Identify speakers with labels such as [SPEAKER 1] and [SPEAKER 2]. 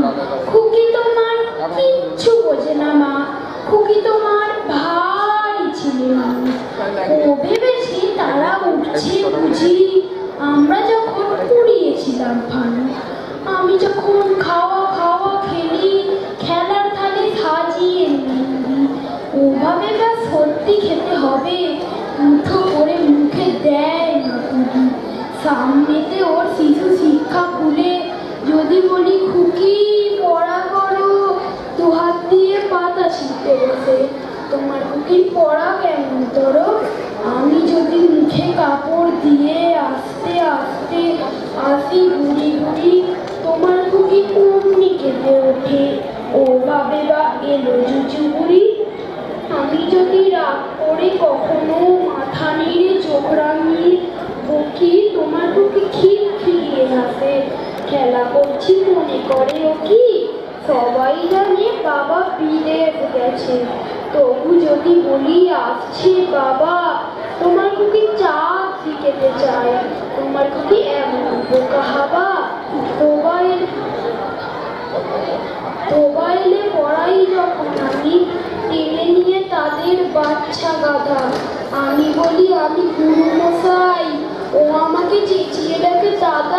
[SPEAKER 1] কাকু, খুকি তোমার কিচ্ছু বোঝে না মা। খুকি তোমার ভারী ছিলে মানুষ। ও ভেবেছি তারা উঠছে বুঝি আমরা যখন পুড়িয়েছিলাম ফানু। আমি যখন খাওয়া খাওয়া খেলি, খেলার থালে সাজিয়ে নিই। ওভাবে বা সত্যি খেতে হবে, মুঠো করে মুখে দেয় না খুকি। সামনেতে ওর শিশু শিক্ষা খুলে যদি বলি খুকি পড়া করো, দু হাত দিয়ে পাতা ছিঁড়তে বসে। তোমার খুকির পড়া কেমন ধরো? আমি যদি মুখে কাপড় দিয়ে আস্তে আস্তে আসি ঘুরি ঘুরি, তোমার খুকি অমনি কেঁদে ওঠে। ও ভাবে বা এলো জুজু বুড়ি। আমি যদি রাগ করে কখনো মাথা নেড়ে চোখ রাঙিয়ে বকি, তোমার খুকি খিলখিলিয়ে হাসে। খেলা করছি মনে করে ও কি? সবাই জানে বাবা বিদেশ গেছে, তবু যদি বলি আসছে বাবা, তোমার খুকি চাঁদ শিখেতে চায়। তোমার খুকি এমন বোকা হাবা। মোবাইলে পড়াই যখন আমি, টেনে নিয়ে তাদের বাচ্চা গাধা। আমি বলি আমি গুরু মশাই, ও আমাকে চেঁচিয়ে ডাকে দাদা।